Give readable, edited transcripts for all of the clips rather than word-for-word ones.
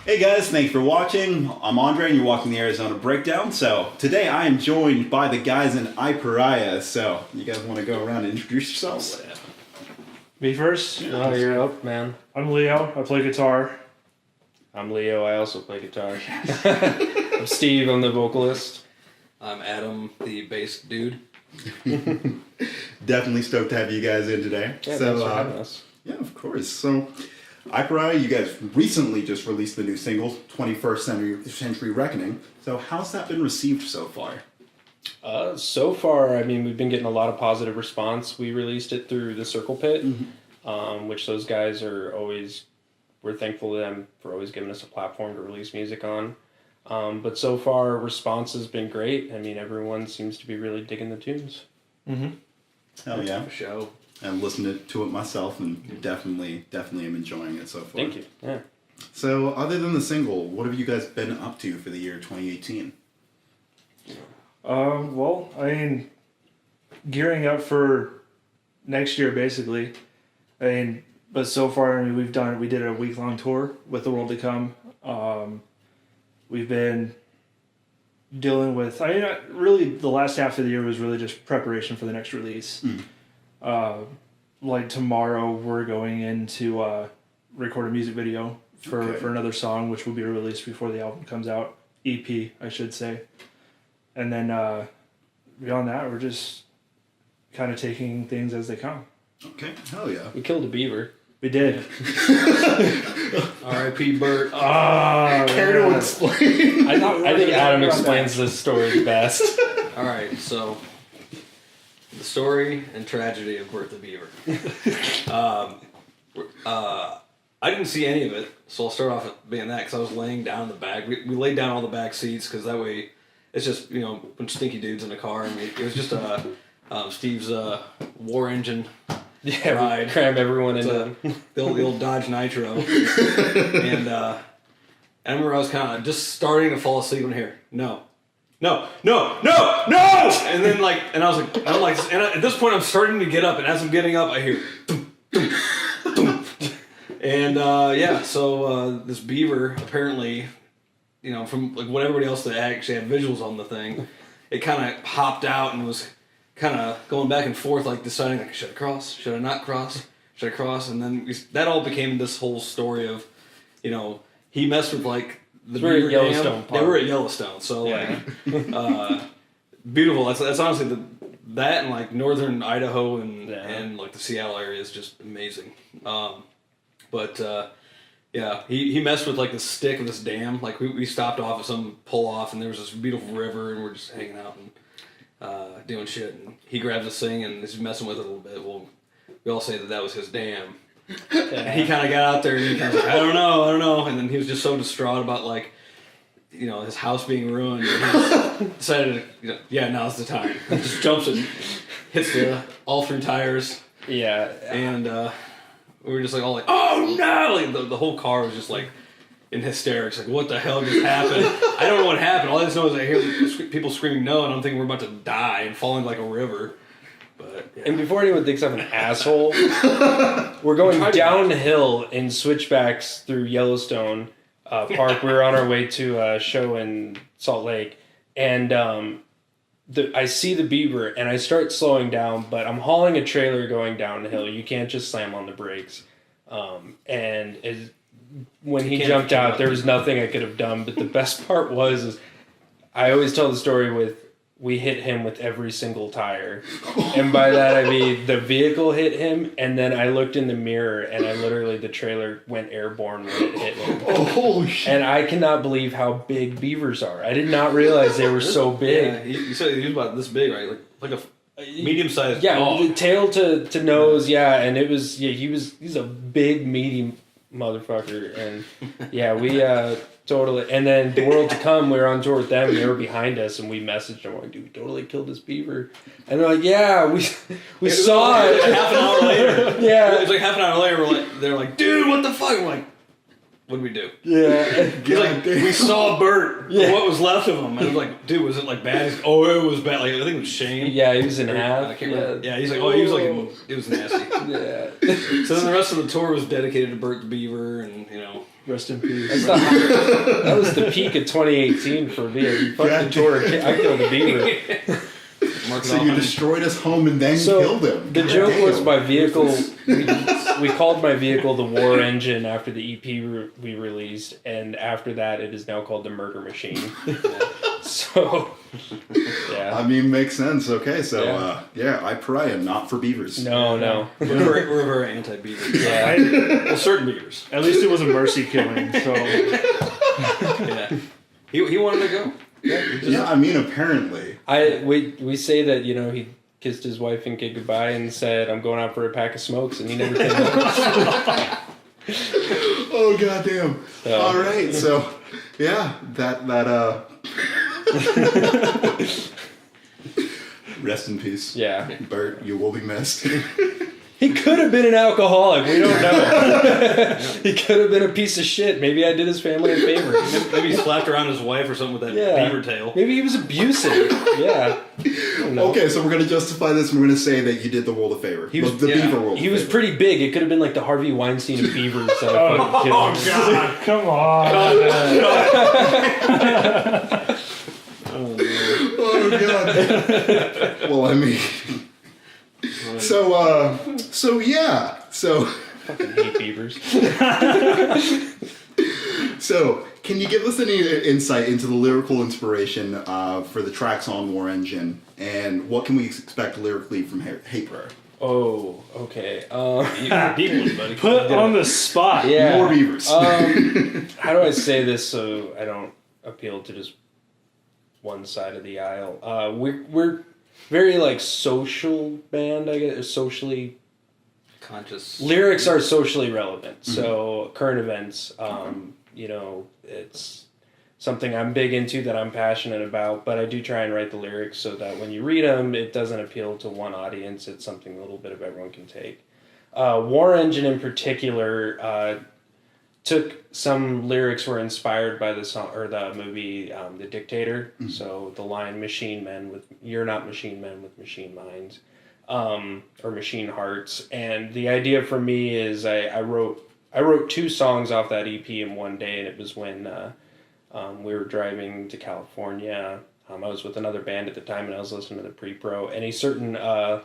Hey guys, thanks for watching. I'm Andre and you're watching the Arizona Breakdown. So today I am joined by the guys in Pariah. So you guys want to go around and introduce yourselves? Me first? Oh, you're up, man. I'm Leo. I play guitar. I'm Leo. I also play guitar. I'm Steve. I'm the vocalist. I'm Adam, the bass dude. Definitely stoked to have you guys in today. Yeah, thanks for having us. Yeah, of course. So Pariah, you guys recently just released the new single, 21st Century Reckoning. So how's that been received so far? So far, I mean, we've been getting a lot of positive response. We released it through the Circle Pit, which those guys are always, we're thankful to them for always giving us a platform to release music on. But so far, response has been great. I mean, everyone seems to be really digging the tunes. Hell yeah. For show. I've listened to it myself and definitely am enjoying it so far. Thank you. Yeah. So other than the single, what have you guys been up to for the year 2018? Well, I mean, gearing up for next year, basically. I mean, but so far, I mean, we did a week-long tour with The World to Come. We've been dealing with, I mean, really, the last half of the year was really just preparation for the next release. Like tomorrow, we're going in to record a music video for another song, which will be released before the album comes out. EP, I should say. And then beyond that, we're just kind of taking things as they come. Okay, hell yeah. We killed a beaver. We did. R.I.P. Bert. Care to explain? I think Adam explains this story best. All right, so the story and tragedy of Bert the Beaver. I didn't see any of it, so I'll start off at being that because I was laying down in the back. We laid down all the back seats because that way it's just, you know, a bunch of stinky dudes in a car. I mean, it was just Steve's war engine ride. We cram everyone into the old Dodge Nitro. And I remember I was kind of just starting to fall asleep in here. No. And then and I was like, and at this point I'm starting to get up, and as I'm getting up, I hear, dum, dum, dum. And so this beaver apparently, you know, from like what everybody else that actually had visuals on the thing, it kind of hopped out and was kind of going back and forth, like deciding like, should I cross? Should I not cross? Should I cross? And then that all became this whole story of, you know, he messed with like the Beaver Yellowstone Dam. Yeah, we're at Yellowstone, so like beautiful. That's honestly that and like northern Idaho and like the Seattle area is just amazing. Yeah, he messed with like the stick of this dam. Like we stopped off at some pull off, and there was this beautiful river, and we're just hanging out and doing shit. And he grabs this thing and is messing with it a little bit. Well, we all say that was his dam. And he kind of got out there and he kind of like, I don't know. And then he was just so distraught about like, you know, his house being ruined. And he decided, now's the time. He just jumps and hits all three tires. Yeah. And we were just like all like, oh no! Like the whole car was just like in hysterics. Like, what the hell just happened? I don't know what happened. All I just know is I hear people screaming no, and I'm thinking we're about to die and fall into like a river. But yeah. And before anyone thinks I'm an asshole, we're going downhill in switchbacks through Yellowstone Park. We were on our way to a show in Salt Lake, and I see the beaver, and I start slowing down, but I'm hauling a trailer going downhill. You can't just slam on the brakes. When he jumped out, there was nothing I could have done. But the best part was I always tell the story with, we hit him with every single tire. And by that, I mean the vehicle hit him, and then I looked in the mirror, and the trailer went airborne when it hit him. Oh, holy shit. And I cannot believe how big beavers are. I did not realize they were so big. Yeah, you said he was about this big, right? Like a medium-sized dog. Yeah, tail to nose, and it was, he's a big, meaty motherfucker. And yeah, we totally, and then The World to Come, we were on tour with them, and they were behind us, and we messaged them, like, dude, we totally killed this beaver. And they're like, yeah, we saw it. Half an hour later. Yeah. It was like half an hour later, they're like, dude, what the fuck? I'm like, what did we do? Yeah. He's like, we saw Bert. Yeah. What was left of him? And I was like, dude, was it like bad? He's like, oh, it was bad. Like I think it was Shane. Yeah, he was in I half. can't remember. Yeah, he's like, oh, he was like, it was nasty. Yeah. So then the rest of the tour was dedicated to Bert the Beaver, and Rest in peace. That was the peak of 2018 for me. You fucking tour. I killed a beaver. So you destroyed his home and then killed him. The joke was my vehicle. We called my vehicle the War Engine after the EP we released, and after that, it is now called the Murder Machine. So, yeah. I mean, makes sense. Okay, so I Pariah, not for beavers. No. we're very anti-beaver. Yeah. Well, certain beavers. At least it was a mercy killing. So Yeah. He wanted to go. Yeah, I mean, apparently. We say that he kissed his wife and kid goodbye and said, "I'm going out for a pack of smokes," and he never came out. Oh goddamn! All right, so that rest in peace. Yeah, Bert, you will be missed. he could have been an alcoholic. We don't know. He could have been a piece of shit. Maybe I did his family a favor. Maybe he slapped around his wife or something with that beaver tail. Maybe he was abusive. Yeah. Okay, so we're going to justify this and we're going to say that you did the world a favor. He was the beaver world. He was pretty big. It could have been like the Harvey Weinstein of beavers. oh God, come on. Oh God. Well, I mean, so Fucking hate beavers. So, can you give us any insight into the lyrical inspiration for the tracks on War Engine, and what can we expect lyrically from Pariah? Oh, okay. Deep ones, buddy. Put on the spot. Yeah. More beavers. How do I say this so I don't appeal to just one side of the aisle? We're very like social band, I guess, socially Conscious. lyrics are socially relevant. So current events, it's something I'm big into that I'm passionate about, but I do try and write the lyrics so that when you read them, it doesn't appeal to one audience. It's something a little bit of everyone can take. War Engine in particular took some lyrics were inspired by the song or the movie The Dictator. So the line "You're not machine men with machine minds," or machine hearts. And the idea for me is I wrote 2 songs off that EP in one day, and it was when we were driving to California. I was with another band at the time, and I was listening to the pre-pro, and a certain,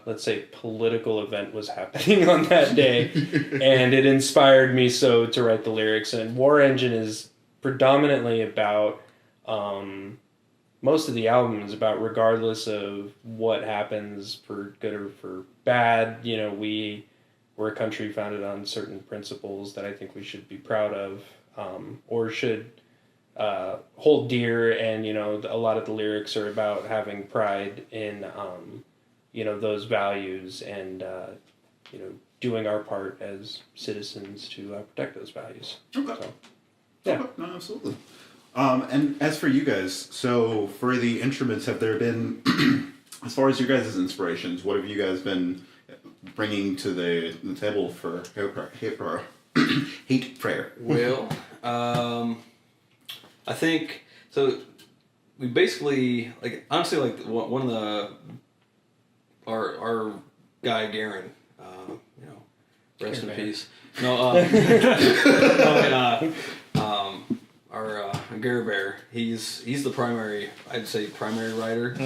let's say, political event was happening on that day, and it inspired me so to write the lyrics. And War Engine is predominantly about, most of the album is about regardless of what happens for good or for bad, we're a country founded on certain principles that I think we should be proud of, or should hold dear. And a lot of the lyrics are about having pride in those values and doing our part as citizens to protect those values. Okay. So, yeah. Okay. No, absolutely. And as for you guys, so for the instruments, have there been, as far as your guys' inspirations, what have you guys been bringing to the table for Hate Prayer? Well, I think so. We basically honestly one of our guy Garen, rest in peace. No, our Gare Bear. He's the primary writer.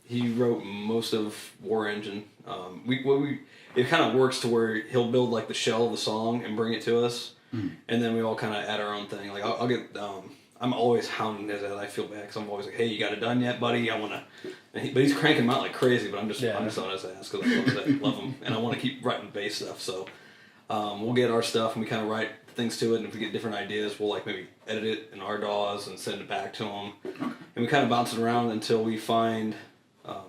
He wrote most of War Engine. It kind of works to where he'll build the shell of the song and bring it to us, and then we all kind of add our own thing. I'll get. I'm always hounding as I feel bad because I'm always like, "Hey, you got it done yet, buddy? I want to." But he's cranking them out like crazy. But I'm just on his ass because I love him and I want to keep writing bass stuff. So we'll get our stuff and we kind of write things to it. And if we get different ideas, we'll maybe edit it in our DAWs and send it back to him. And we kind of bounce it around until we find.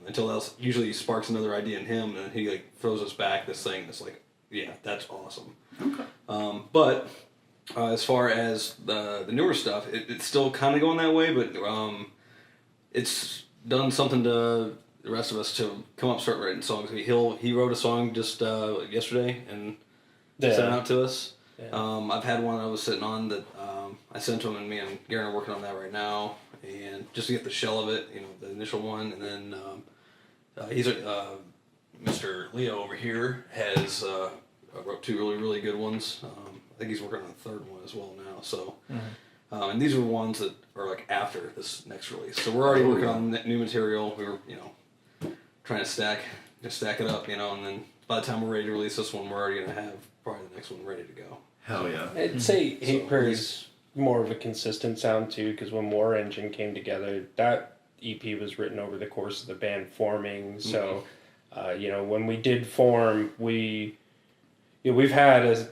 Until else usually sparks another idea in him, and he throws us back this thing that's yeah, that's awesome. Okay. But as far as the newer stuff, it's still kind of going that way, but it's done something to the rest of us to start writing songs. He wrote a song just yesterday and sent it out to us. Yeah. I've had one I was sitting on that I sent to him, and me and Garen are working on that right now, and just to get the shell of it, the initial one, and then Mr. Leo over here has wrote 2 really good ones. I think he's working on a 3rd one as well now. So, and these are ones that are like after this next release. So we're already working on new material. We were trying to stack it up, and then by the time we're ready to release this one, we're already gonna have probably the next one ready to go. Hell yeah. I'd say Hate Prayer is more of a consistent sound too, because when War Engine came together, that EP was written over the course of the band forming. So, when we did form, we've had a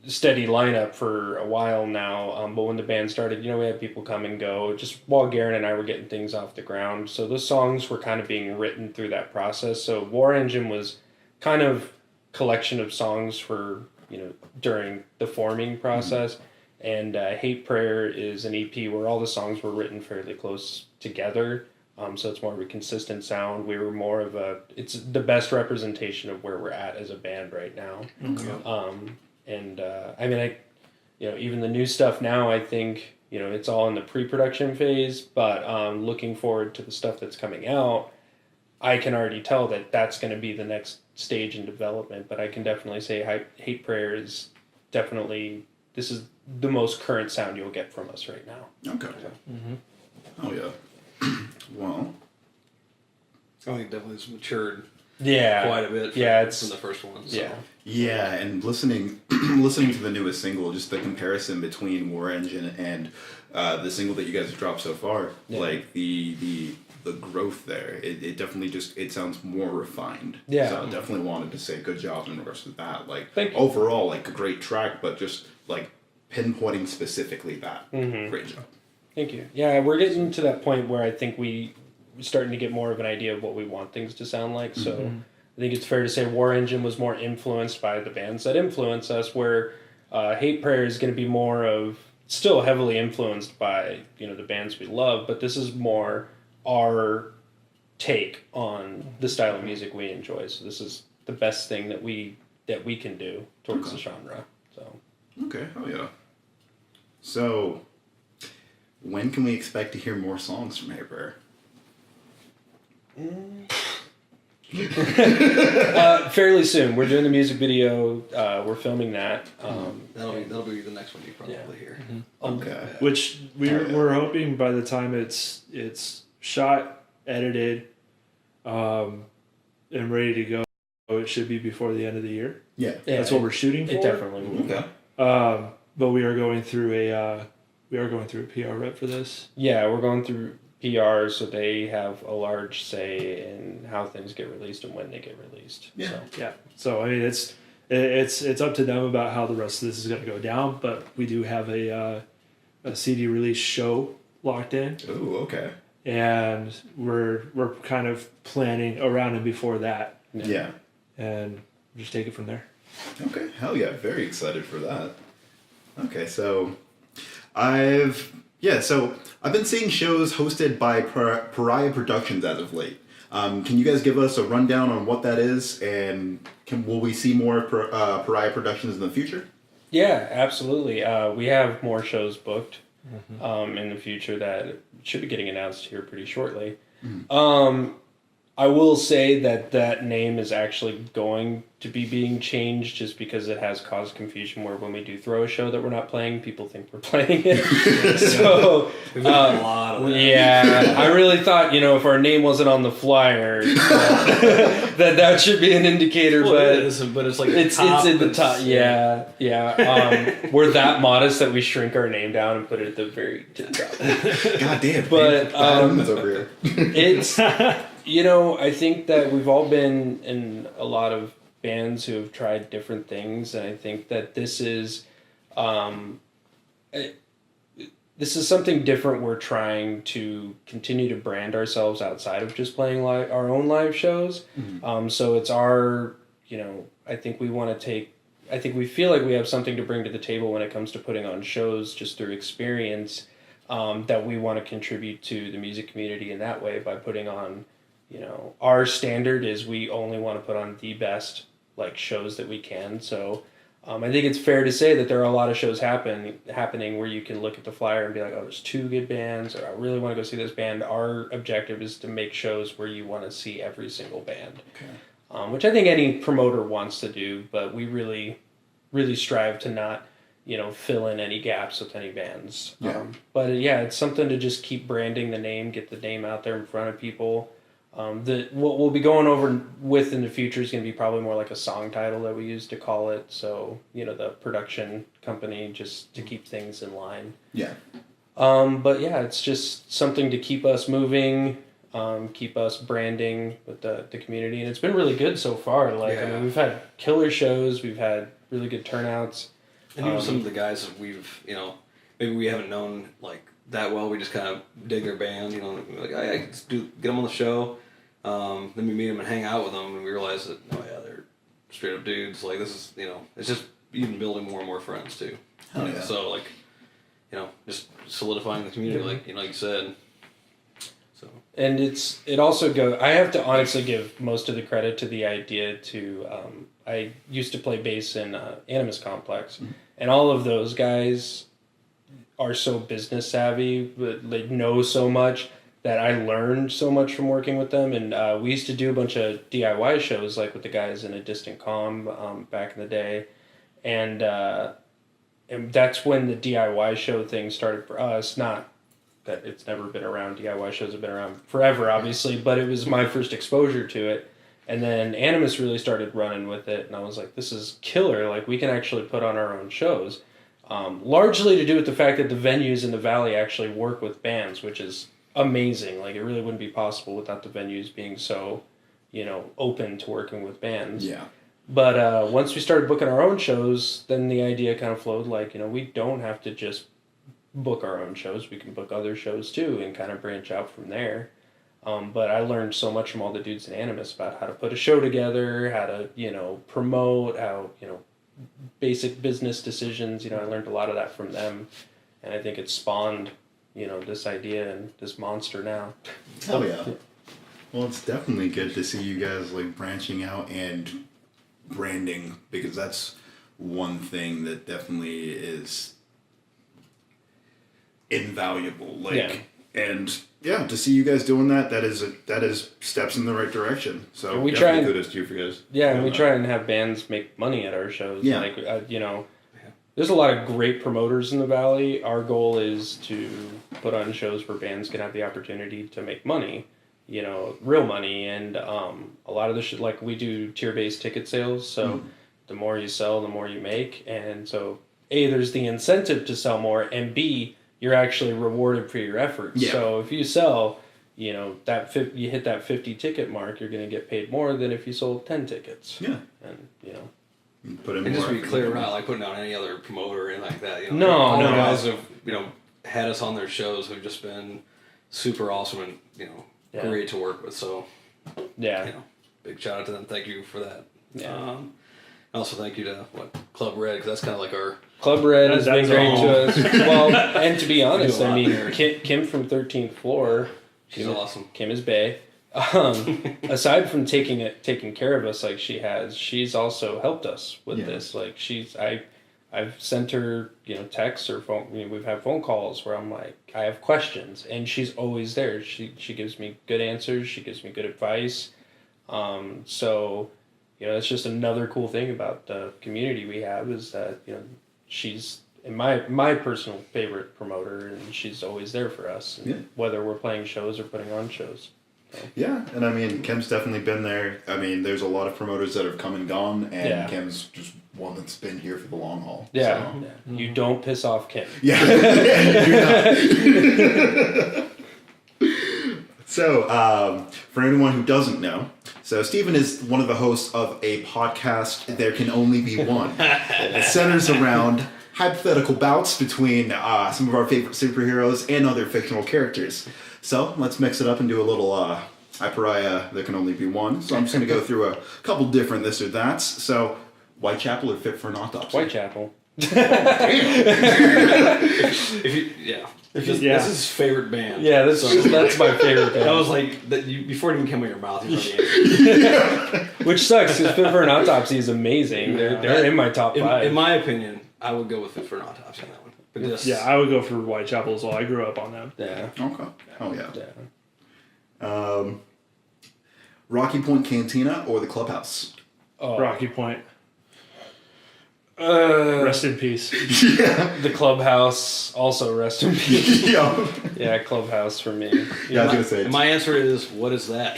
steady lineup for a while now. But when the band started, we had people come and go just while Garen and I were getting things off the ground. So those songs were kind of being written through that process. So War Engine was kind of collection of songs for during the forming process, and Hate Prayer is an EP where all the songs were written fairly close together, so it's more of a consistent sound. We were more of it's the best representation of where we're at as a band right now. Even the new stuff now, I think it's all in the pre-production phase, but looking forward to the stuff that's coming out, I can already tell that that's going to be the next stage in development. But I can definitely say Hate Prayer is definitely, this is the most current sound you'll get from us right now. Okay. Oh yeah. Well, I think definitely it's matured Yeah, quite a bit from, it's from the first one. So. Yeah. yeah, and listening to the newest single, just the comparison between War Engine and the single that you guys have dropped so far, like the growth there, it definitely it sounds more refined. Yeah. So I definitely wanted to say good job in regards to that. Like Thank you. overall, like a great track, but just like pinpointing specifically that. Great job. Thank you. Yeah, we're getting to that point where I think we're starting to get more of an idea of what we want things to sound like. So I think it's fair to say War Engine was more influenced by the bands that influence us, where Hate Prayer is going to be more of, still heavily influenced by the bands we love, but this is more our take on the style of music we enjoy. So this is the best thing that we can do towards the genre. So Okay. Oh yeah. So when can we expect to hear more songs from Hate Prayer? fairly soon. We're doing the music video. We're filming that. That'll be the next one you probably hear. Okay. Which we're hoping by the time it's shot, edited, and ready to go, it should be before the end of the year. Yeah. That's what we're shooting for. It definitely will. Okay. But we are going through a PR rep for this. Yeah, we're going through PR, so they have a large say in how things get released and when they get released. Yeah. So. Yeah. So I mean, it's up to them about how the rest of this is going to go down. But we do have a CD release show locked in, Ooh, okay. and we're kind of planning around and before that, Yeah. and just take it from there. Okay. Hell yeah. Very excited for that. Okay, so I've been seeing shows hosted by Pariah Productions as of late. Can you guys give us a rundown on what that is, and will we see more Pariah Productions in the future? Yeah, absolutely. We have more shows booked in the future that should be getting announced here pretty shortly. I will say that name is actually going to be being changed just because it has caused confusion where when we do throw a show that we're not playing, people think we're playing it. So, a lot of that. Yeah, I really thought, if our name wasn't on the flyer, that should be an indicator, but it's like it's in the top. Yeah. We're that modest that we shrink our name down and put it at the very top. God damn. But Adam's over here. it's I think that we've all been in a lot of bands who have tried different things, and I think that this is something different. We're trying to continue to brand ourselves outside of just playing our own live shows. So it's our, I think we feel like we have something to bring to the table when it comes to putting on shows just through experience, that we want to contribute to the music community in that way by putting on, our standard is we only want to put on the best shows that we can. So I think it's fair to say that there are a lot of shows happening where you can look at the flyer and be like, oh, there's 2 good bands, or I really want to go see this band. Our objective is to make shows where you want to see every single band, which I think any promoter wants to do, but we really, really strive to not, fill in any gaps with any bands. Yeah. But it's something to just keep branding the name, get the name out there in front of people. What we'll be going over with in the future is going to be probably more like a song title that we use to call it. So, the production company, just to keep things in line. Yeah. But it's just something to keep us moving, keep us branding with the community. And it's been really good so far. We've had killer shows. We've had really good turnouts. And even some of the guys that we've, maybe we haven't known like that well. We just kind of dig their band, like I just get them on the show. Then we meet them and hang out with them, and we realize that they're straight up dudes. Like this is it's just even building more and more friends too. Oh, yeah. So just solidifying the community, like you said. So and it also goes. I have to honestly give most of the credit to the idea to. I used to play bass in Animus Complex, and all of those guys are so business savvy, but they know so much that I learned so much from working with them. And we used to do a bunch of DIY shows, like with the guys in A Distant Calm back in the day, and that's when the DIY show thing started for us. Not that it's never been around. DIY shows have been around forever, obviously, but it was my first exposure to it. And then Animus really started running with it, and I was like, this is killer. Like, we can actually put on our own shows. Largely to do with the fact that the venues in the Valley actually work with bands, which is amazing. Like, it really wouldn't be possible without the venues being so, open to working with bands. Yeah. But once we started booking our own shows, then the idea kind of flowed like, we don't have to just book our own shows. We can book other shows too and kind of branch out from there. But I learned so much from all the dudes in Animus about how to put a show together, how to, promote, how, basic business decisions. I learned a lot of that from them. And I think it spawned, this idea and this monster now. Hell yeah. Well, it's definitely good to see you guys like branching out and branding, because that's one thing that definitely is invaluable. And to see you guys doing that is steps in the right direction. So we definitely try kudos to you for guys. Yeah, and we try and have bands make money at our shows. Yeah. There's a lot of great promoters in the Valley. Our goal is to put on shows where bands can have the opportunity to make money, real money. And a lot of the we do tier-based ticket sales. So the more you sell, the more you make. And so A, there's the incentive to sell more, and B, you're actually rewarded for your efforts. Yeah. So if you sell, you hit that 50 ticket mark, you're going to get paid more than if you sold 10 tickets. Yeah. And, Put in and more just to be effort. clear, we're not like putting down any other promoter or anything like that. No, all the no. guys have had us on their shows have just been super awesome and great to work with. So big shout out to them. Thank you for that. Yeah. Also, thank you to Club Red, because that's kind of like our Club Red has been That's great all. to us. Well, and to be honest, We do a I lot mean, there. Kim from 13th Floor. she's awesome. Kim is bae. Aside from taking care of us like she has, she's also helped us with this. Like I've sent her texts or phone. We've had phone calls where I'm like, I have questions, and she's always there. She gives me good answers. She gives me good advice. So it's just another cool thing about the community we have is that she's my personal favorite promoter, and she's always there for us, whether we're playing shows or putting on shows. So. Yeah, and I mean, Kim's definitely been there. I mean, there's a lot of promoters that have come and gone, and Kim's just one that's been here for the long haul. Yeah, So. You don't piss off Kim. Yeah. So, for anyone who doesn't know, so Stephen is one of the hosts of a podcast, There Can Only Be One. It centers around hypothetical bouts between some of our favorite superheroes and other fictional characters. So, let's mix it up and do a little Pariah, There Can Only Be One. So I'm just going to go through a couple different this or that's. So, Whitechapel or Fit for an Autopsy? Whitechapel. If you, yeah. This is his favorite band. Yeah, that's my favorite band. That was like that. Before it even came out of your mouth, you already answered. Which sucks because Fit for an Autopsy is amazing. They're in my top 5. In my opinion, I would go with Fit for an Autopsy on that one. But just, Yeah, I would go for Whitechapel as well. I grew up on them. Yeah. Okay. Oh yeah. Yeah. Rocky Point Cantina or the Clubhouse? Oh. Rocky Point. Rest in peace. Yeah. The Clubhouse, also rest in peace. Yeah. Yeah, Clubhouse for me. Yeah, I was gonna say. And my answer is, what is that?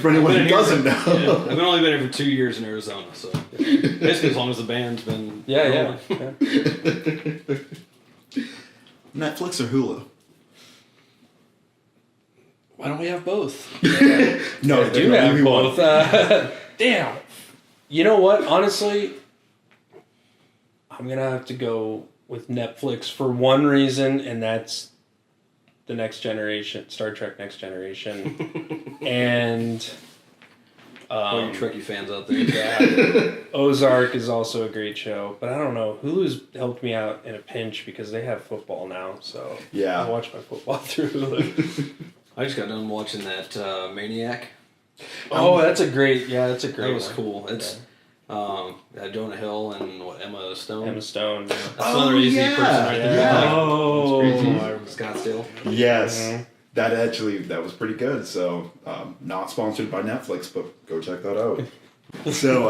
For anyone who doesn't know. Yeah, I've only been here for 2 years in Arizona, so basically as long as the band's been rolling. Yeah. Netflix or Hulu? Why don't we have both? No, I do have both. Damn. You know what? Honestly, I'm gonna have to go with Netflix for one reason, and that's the Next Generation, Star Trek Next Generation, and All you Trekkie fans out there. yeah, Ozark is also a great show. But I don't know. Hulu's helped me out in a pinch because they have football now, so Yeah. I watch my football through Hulu. I just got done watching that Maniac. Oh, that's a great. Yeah, that's a great. That was one. cool. It's Jonah Hill and Emma Stone. Emma Stone. Yeah. That's another easy yeah. person right there. Yeah. Oh. Scottsdale. Yes. Mhm. That was pretty good. So, not sponsored by Netflix, but go check that out. So,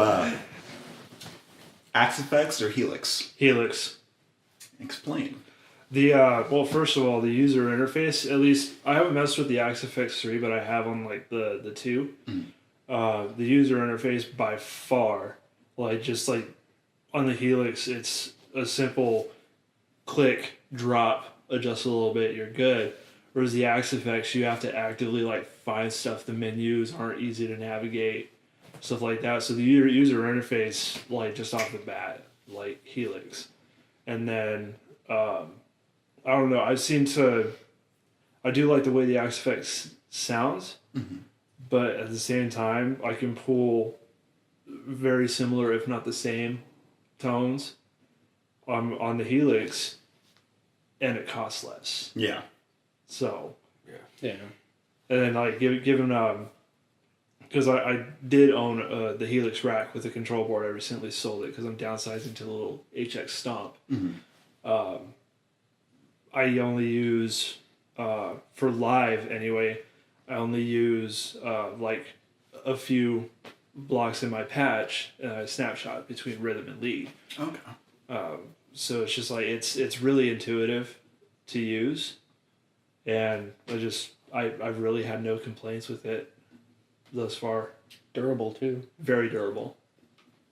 Axe Effects or Helix? Helix. Explain. Well, first of all, the user interface, at least I haven't messed with the Axe FX 3, but I have on like the 2. The user interface by far, just on the Helix, it's a simple click, drop, adjust a little bit, you're good. Whereas the Axe FX, you have to actively find stuff. The menus aren't easy to navigate, stuff like that. So the user interface, just off the bat, Helix. And then, I don't know. I do like the way the Axe FX sounds, but at the same time, I can pull very similar, if not the same, tones on the Helix, and it costs less. Yeah. So, Yeah. and then given because I did own the Helix rack with a control board. I recently sold it because I'm downsizing to the little HX Stomp. I only use, for live anyway, I only use a few blocks in my patch and I snapshot between rhythm and lead. Okay. So it's just it's really intuitive to use, and I've really had no complaints with it thus far. Durable too. Very durable.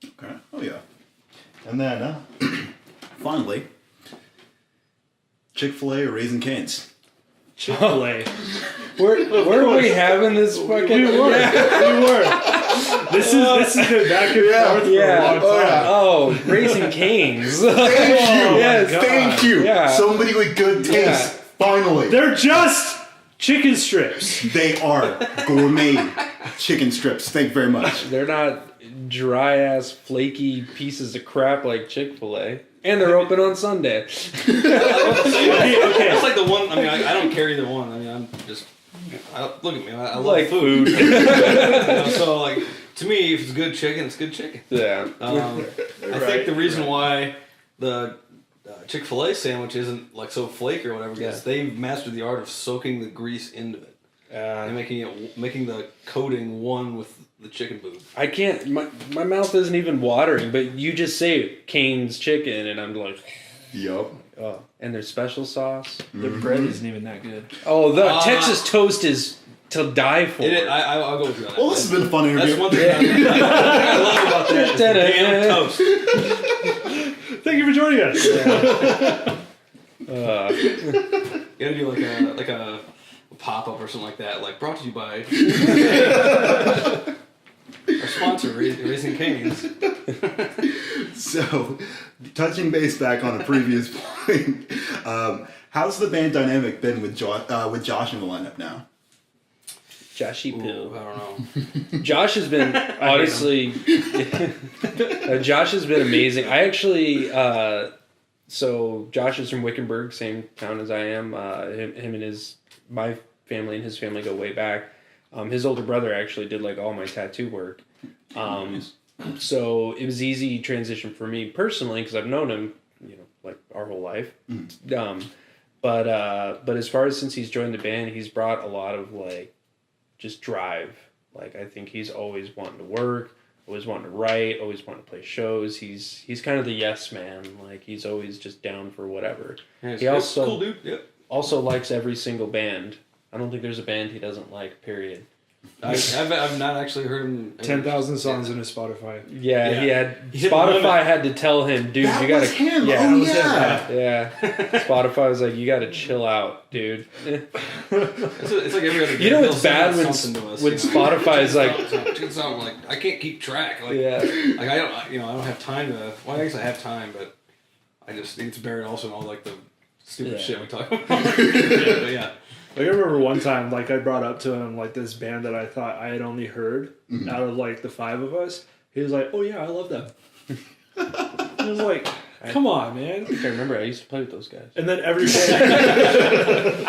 Okay. Oh yeah. And then finally, Chick-fil-A or Raising Cane's? Chick-fil-A. Where are we having this fucking? We were. This has been back and forth for a long time. Oh, Raising Cane's. Thank you. Yes. Thank you. Yeah. Somebody with good taste. Yeah. Finally. They're just chicken strips. They are gourmet chicken strips. Thank you very much. They're not dry ass flaky pieces of crap like Chick-fil-A. And they're open on Sunday. Okay. That's like the one. I mean, I don't carry either one. I mean, I'm just. Look at me. I love food. So, to me, if it's good chicken, it's good chicken. Yeah. I think the reason why the Chick-fil-A sandwich isn't so flaky or whatever is they've mastered the art of soaking the grease into it and making the coating one with the chicken boob. I can't. My mouth isn't even watering, but you just say Cane's chicken, and I'm like, Yup. oh. And their special sauce. The bread isn't even that good. Oh, the Texas toast is to die for. I'll go with you on that. Well, this has been a fun interview. That's one thing I love about that. Is the damn toast. Thank you for joining us. You gotta do like a pop up or something like that. Brought to you by our sponsor, Raising Cane's. So, touching base back on a previous point, how's the band dynamic been with Josh in the lineup now? Joshy Ooh, Poo. I don't know. Josh has been honestly. Josh has been amazing. I actually. So Josh is from Wickenburg, same town as I am. Him and my family and his family go way back. His older brother actually did like all my tattoo work. So it was easy transition for me personally because I've known him, like our whole life. But as far as since he's joined the band, he's brought a lot of like just drive. Like I think he's always wanting to work, always wanting to write, always wanting to play shows. He's kind of the yes man. Like he's always just down for whatever. Yeah, He also cool dude. Yep. also likes every single band. I don't think there's a band he doesn't like. Period. I've not actually heard him. 10,000 songs in his Spotify. Yeah, Yeah. he hit Spotify had to tell him, dude, That you gotta. was him. Yeah, Oh, yeah. yeah. Spotify was like, you gotta chill out, dude. It's like every other. You know he'll it's send bad something to us, when Spotify is like, It's not like I can't keep track. Like, yeah, like I don't, I don't have time to. Well, I guess I have time, but I just it's buried also in all like the stupid shit we talk about. But yeah. Like I remember one time, like I brought up to him like this band that I thought I had only heard out of like the 5 of us. He was like, "Oh yeah, I love them." I was like, "Come on, man!" I think I remember I used to play with those guys. And then every band,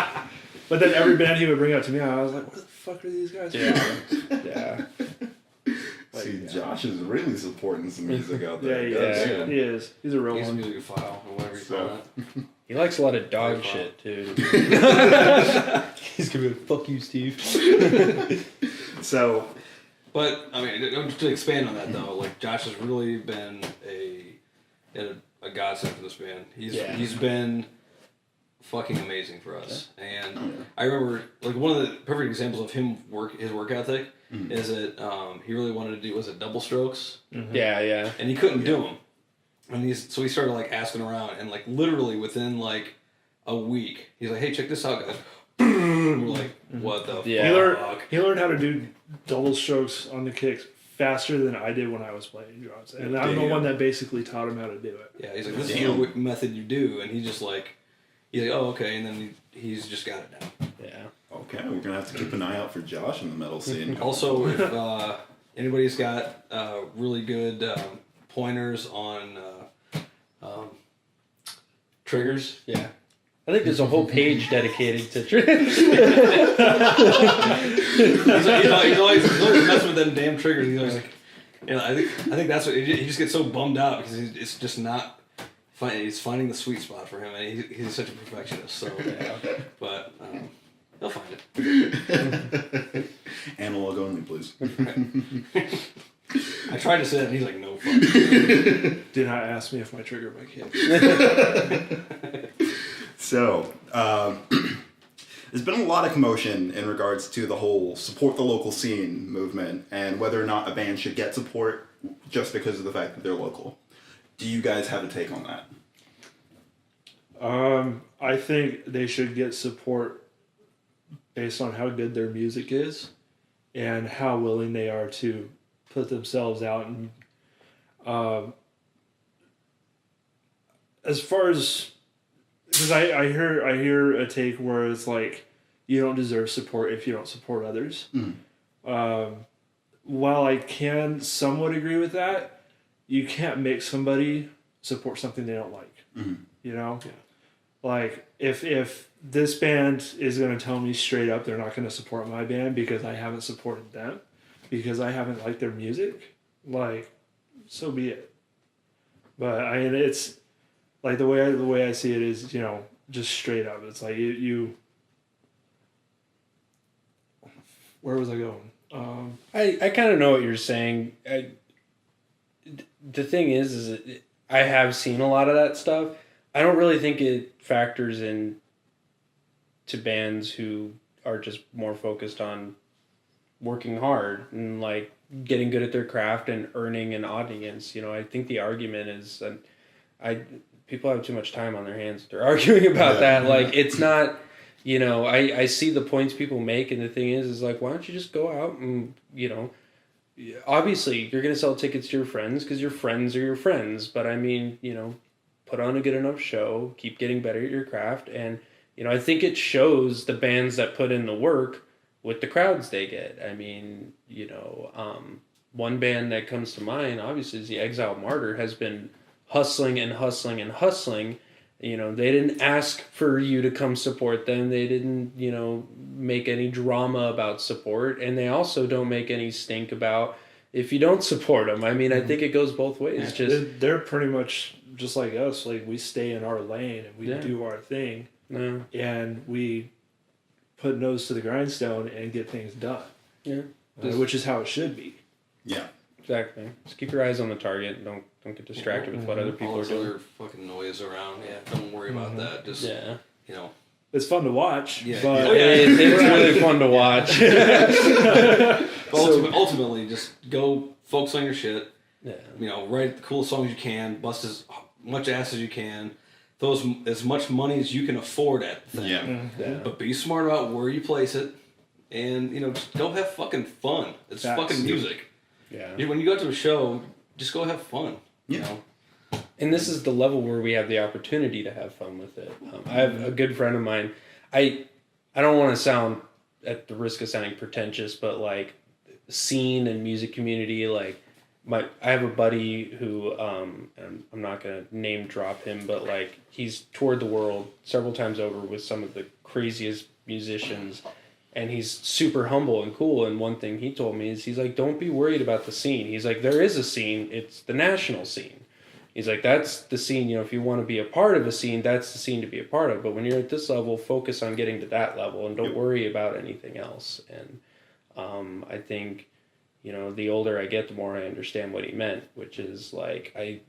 but then every band he would bring up to me, I was like, "What the fuck are these guys?" from?" Yeah. See, Josh is really supporting some music out there. Yeah, he is. He's a real He's a one. music file or whatever you So- call that. He likes a lot of dog shit too. He's gonna be like, "Fuck you, Steve." So, But I mean, just to expand on that though, like Josh has really been a godsend for this band. He's been fucking amazing for us. And I remember like one of the perfect examples of his work ethic is that he really wanted to do double strokes, Yeah. and he couldn't do them. And so he started like asking around, and like literally within like a week, he's like, "Hey, check this out, guys." And we're like, "What the Yeah. fuck?" He learned how to do double strokes on the kicks faster than I did when I was playing drums, and I'm the one that basically taught him how to do it. Yeah, he's like, "This is the method you do," and he's like, "Oh, okay," and then he's just got it down. Yeah. okay, we're gonna have to keep an eye out for Josh in the metal scene. Also, if anybody's got really good pointers on triggers, Yeah. I think there's a whole page dedicated to he's always messing with them damn triggers. He's always like, I think that's what he just gets so bummed out because it's just not. He's finding the sweet spot for him, and he's such a perfectionist. So, but he'll find it. Analog only, please. I tried to say that, and he's like, "No, fuck." Do not ask me if my trigger my kick. So, there's been a lot of commotion in regards to the whole support the local scene movement and whether or not a band should get support just because of the fact that they're local. Do you guys have a take on that? I think they should get support based on how good their music is and how willing they are to put themselves out. And as far as, because I hear a take where it's like you don't deserve support if you don't support others. While I can somewhat agree with that, you can't make somebody support something they don't like. You know, like if this band is going to tell me straight up they're not going to support my band because I haven't supported them, because I haven't liked their music, like, so be it. But I mean, it's like the way I see it is, just straight up. It's like you where was I going? I kind of know what you're saying. The thing is that I have seen a lot of that stuff. I don't really think it factors in to bands who are just more focused on working hard and like getting good at their craft and earning an audience. I think the argument is that people have too much time on their hands. They're arguing about that. Like, it's not, I see the points people make, and the thing is like, why don't you just go out and, obviously you're going to sell tickets to your friends because your friends are your friends. But I mean, put on a good enough show, keep getting better at your craft. And, I think it shows the bands that put in the work with the crowds they get. I mean, one band that comes to mind, obviously, is the Exile Martyr, has been hustling and hustling and hustling. They didn't ask for you to come support them. They didn't, make any drama about support. And they also don't make any stink about if you don't support them. I mean, I think it goes both ways. Yeah, they're pretty much just like us. Like, we stay in our lane and we do our thing. Yeah. And we put nose to the grindstone and get things done. Yeah. Which is how it should be. Yeah. Exactly. Just keep your eyes on the target. Don't get distracted with what other people all are this doing. other fucking noise around. Yeah, don't worry about that. Just It's fun to watch. Yeah. But It's really fun to watch. But ultimately, just go focus on your shit. Yeah. Write the coolest songs you can, bust as much ass as you can, throw as much money as you can afford at the thing. Yeah. Yeah. But be smart about where you place it, and just go have fucking fun. It's fucking music. Yeah. When you go to a show, just go have fun. Yeah. And this is the level where we have the opportunity to have fun with it. I have a good friend of mine. I don't want to sound, at the risk of sounding pretentious, but like scene and music community, like I have a buddy who, and I'm not gonna name drop him, but like he's toured the world several times over with some of the craziest musicians. And he's super humble and cool. And one thing he told me is, he's like, don't be worried about the scene. He's like, there is a scene. It's the national scene. He's like, that's the scene. If you want to be a part of a scene, that's the scene to be a part of. But when you're at this level, focus on getting to that level and don't worry about anything else. And I think, the older I get, the more I understand what he meant, which is like, we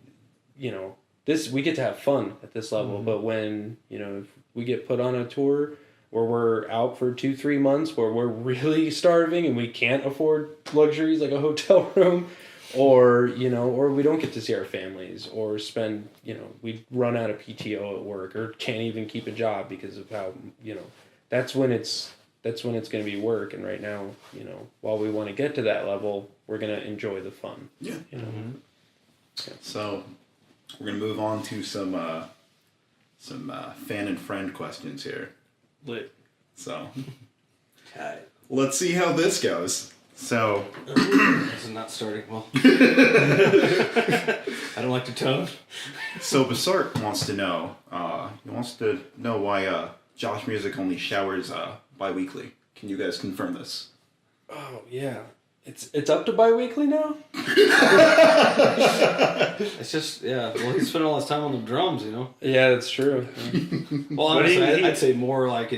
get to have fun at this level. But when, if we get put on a tour where we're out for 2-3 months, where we're really starving and we can't afford luxuries like a hotel room, or we don't get to see our families, or spend, we run out of PTO at work, or can't even keep a job because of how, that's when it's going to be work. And right now, while we want to get to that level, we're going to enjoy the fun. Yeah. Yeah. So we're going to move on to some fan and friend questions here. Lit. So Tight. let's see how this goes. So This is not starting well. I don't like the tone. So Basart wants to know. He wants to know why Josh Music only showers bi-weekly. Can you guys confirm this? Oh yeah, it's up to bi-weekly now. It's just Well, he's spending all his time on the drums, Yeah, that's true. Well, honestly, I'd say more like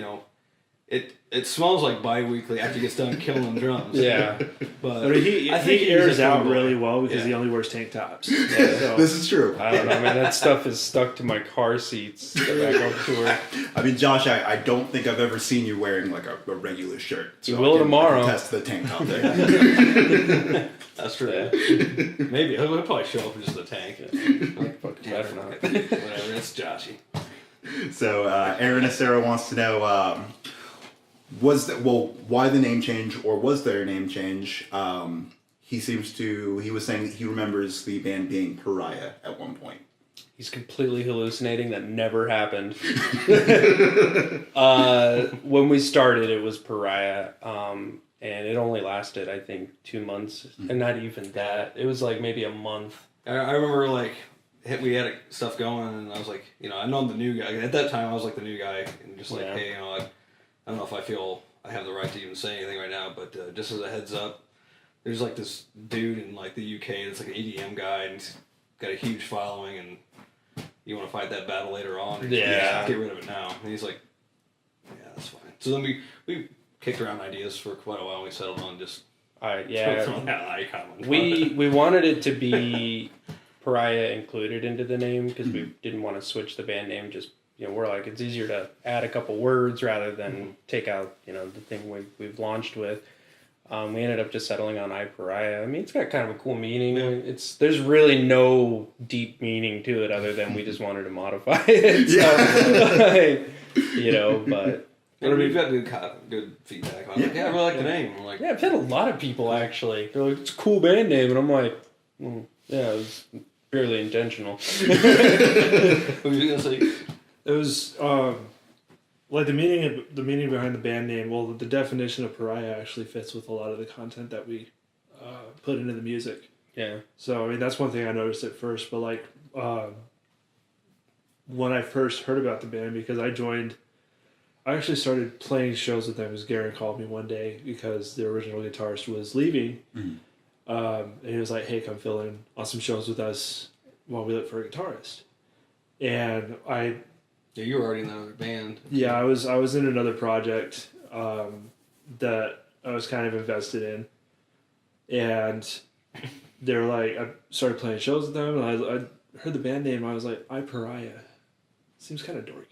it smells like bi-weekly after he gets done killing the drums. Yeah. But I mean, he airs out really well because Yeah. he only wears tank tops. So, This is true. I don't know, man. That stuff is stuck to my car seats back on tour. I mean, Josh, I don't think I've ever seen you wearing like a regular shirt. So You will tomorrow. I can test the tank top there. that's true. Maybe he'll probably show up in just a tank. Like, Better not. whatever. It's Joshy. So Aaron Acera wants to know why the name change, or was there a name change? He was saying he remembers the band being Pariah at one point. He's completely hallucinating. That never happened. When we started, it was Pariah, and it only lasted, I think, 2 months, and not even that. It was like maybe a month. I remember we had stuff going, and I was like, I know I'm the new guy. At that time, I was like the new guy, and just like, hey, I don't know if I feel I have the right to even say anything right now, but just as a heads up, there's like this dude in like the UK that's like an EDM guy, and he's got a huge following, and you want to fight that battle later on? Or Yeah. Get rid of it now. And he's like, yeah, that's fine. So then we kicked around ideas for quite a while, and we settled on just throwing that icon. We wanted it to be Pariah included into the name because we didn't want to switch the band name. Just we're like, it's easier to add a couple words rather than take out the thing we've launched with. We ended up just settling on I Pariah. I mean, it's got kind of a cool meaning. Yeah. There's really no deep meaning to it other than we just wanted to modify it. So, but. And we've got good feedback on it. Yeah, I really like the name. I'm like, Yeah, I've had a lot of people actually. They're like, it's a cool band name, and I'm like, yeah, it was purely intentional. what were you gonna say? it was like the meaning behind the band name. Well, the definition of Pariah actually fits with a lot of the content that we put into the music. Yeah. So I mean, that's one thing I noticed at first. But like when I first heard about the band, because I actually started playing shows with them because Garen called me one day because the original guitarist was leaving. And he was like, hey, come fill in on some shows with us while we look for a guitarist. And Yeah, you were already in another band. yeah, I was in another project that I was kind of invested in. And they were like, I started playing shows with them, and I heard the band name, and I was like, Pariah. Seems kind of dorky.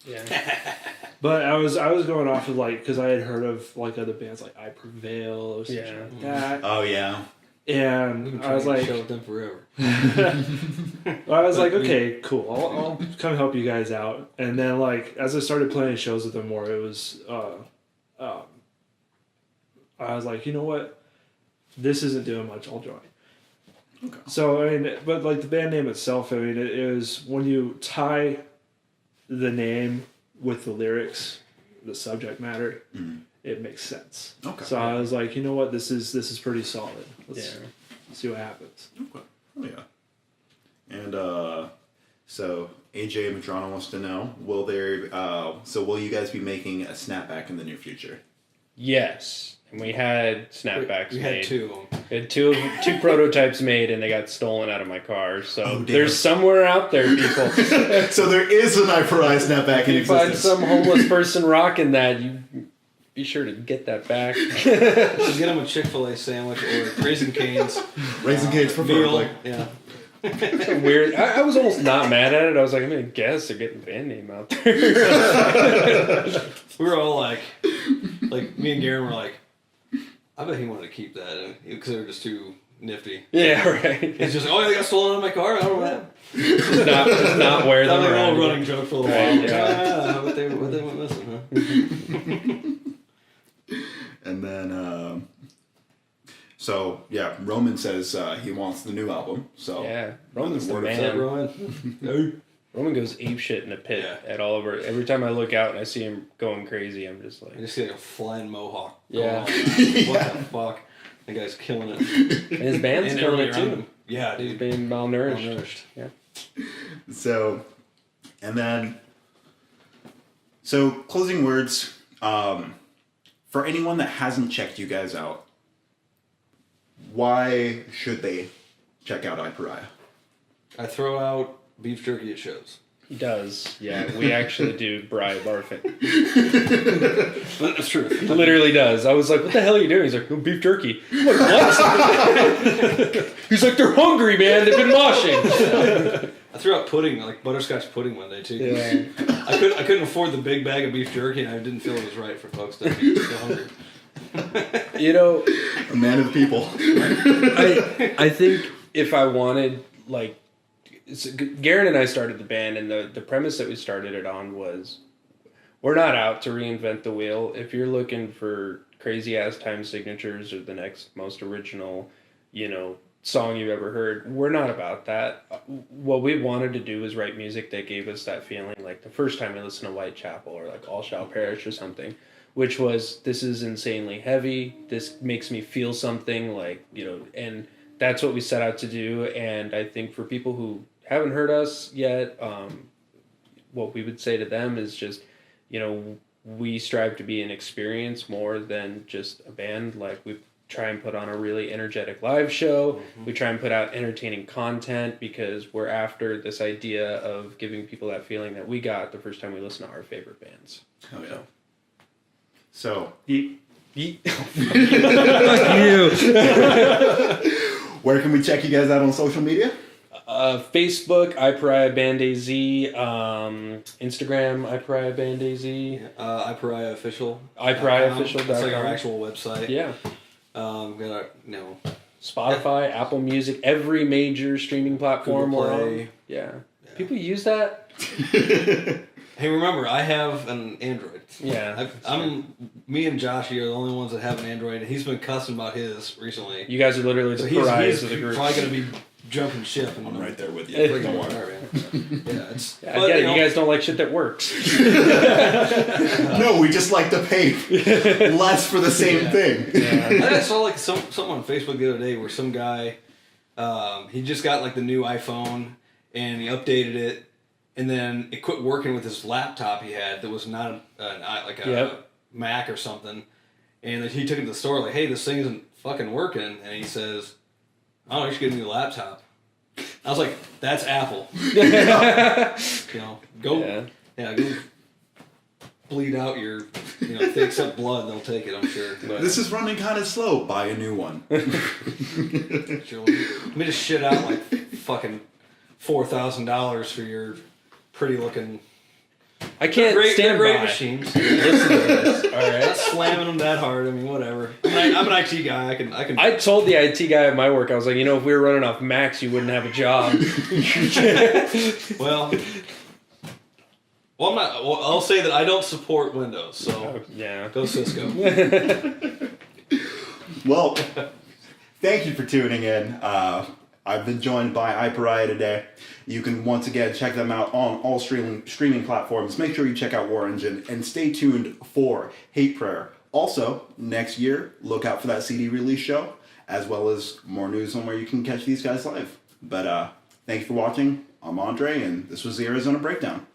Yeah. But I was going off of like, because I had heard of like other bands like I Prevail or something like that. Oh yeah. And I was like, show with them forever. I was like, okay, cool. I'll come help you guys out. And then like as I started playing shows with them more, it was I was like, you know what, this isn't doing much. I'll join. Okay. So I mean, but like the band name itself, I mean, it is when you tie the name with the lyrics, the subject matter, it makes sense. Okay. So I was like, you know what, this is pretty solid. Let's see what happens. Okay. Oh yeah. And so AJ Madrano wants to know: will you guys be making a snapback in the near future? Yes. And we had snapbacks We made. had two of them. We had two prototypes made, and they got stolen out of my car. So Oh, damn. there's somewhere out there, people. So there is an Pariah snapback in If you find existence. some homeless person rocking that, you be sure to get that back. So get them a Chick-fil-A sandwich or Raising Cane's. Raising Cane's preferably. Yeah. It's a weird. I was almost not mad at it. I was like, I'm gonna guess they're getting the band name out there. We were all like me and Garen were like, I bet he wanted to keep that because they were just too nifty. Yeah, right. It's just, oh, they got stolen out of my car. I don't know. Just not wear them That was like a around. little running joke for a little Right, while. yeah. What they went missing, huh? And then, so yeah, Roman says he wants the new album. So Yeah, Roman's the Word of Is that man. Rowan? Roman goes apeshit in a pit Yeah. at all over. Every time I look out and I see him going crazy, I'm just I like, just see like a flying mohawk. Yeah. Going on. What the fuck? That guy's killing it. and his band's And killing everybody it around too. him. Yeah, He's dude. being malnourished. Malnourished. Yeah. So, and then, so closing words. For anyone that hasn't checked you guys out, why should they check out Pariah? I throw out beef jerky at shows. He does. Yeah, we actually do Bri barfing. That's true. Literally does. I was like, what the hell are you doing? He's like, oh, beef jerky. I'm like, what? He's like, they're hungry, man. They've been washing. I threw out pudding, like butterscotch pudding one day too. Yeah. I couldn't afford the big bag of beef jerky, and I didn't feel it was right for folks to be so hungry. You know, A man of the people. I think if I wanted, like, Garen and I started the band, and the premise that we started it on was, we're not out to reinvent the wheel. If you're looking for crazy ass time signatures or the next most original, song you've ever heard, we're not about that. What we wanted to do was write music that gave us that feeling, like the first time we listened to Whitechapel or like All Shall Perish or something, which was, this is insanely heavy, this makes me feel something, like, and that's what we set out to do. And I think for people who haven't heard us yet, what we would say to them is just, we strive to be an experience more than just a band. Like, we try and put on a really energetic live show. Mm-hmm. We try and put out entertaining content because we're after this idea of giving people that feeling that we got the first time we listened to our favorite bands. Oh yeah. So, You. where can we check you guys out on social media? Facebook, iPariah Band AZ, Instagram, iPariah Band AZ, iPariah Official. iPariahOfficial.com. That's like our actual website. Yeah. We got our, Spotify, Apple Music, every major streaming platform. Google we're Play. on. Yeah. People use that? Hey, remember, I have an Android. Yeah. Me and Joshy are the only ones that have an Android, and he's been cussing about his recently. You guys are literally the So he's pariahs of the group. probably going to be jumping ship. And I'm right there with you. Freaking Don't worry. whatever, man. Yeah, it's. I get it. You guys don't like shit that works. No, we just like to pay less for the same thing. I saw like something on Facebook the other day where some guy, he just got like the new iPhone and he updated it, and then it quit working with his laptop he had that was not a Mac or something, and then he took it to the store like, hey, this thing isn't fucking working, and he says, oh, you should get a new laptop. I was like, that's Apple. Go bleed out your, if they accept blood, they'll take it, I'm sure. But, This is running kind of slow. Buy a new one. sure, let me just shit out like fucking $4,000 for your pretty looking. I can't stand great by. machines. Listen to this. All right. Not slamming them that hard. I mean, whatever. I'm an IT guy. I can. I told the IT guy at my work, I was like, if we were running off Macs, you wouldn't have a job. Well, I'm not. Well, I'll say that I don't support Windows. So Yeah. go Cisco. Well, thank you for tuning in. I've been joined by Pariah today. You can once again check them out on all streaming platforms. Make sure you check out War Engine and stay tuned for Hate Prayer. Also, next year, look out for that CD release show, as well as more news on where you can catch these guys live. But thank you for watching. I'm Andre, and this was the Arizona Breakdown.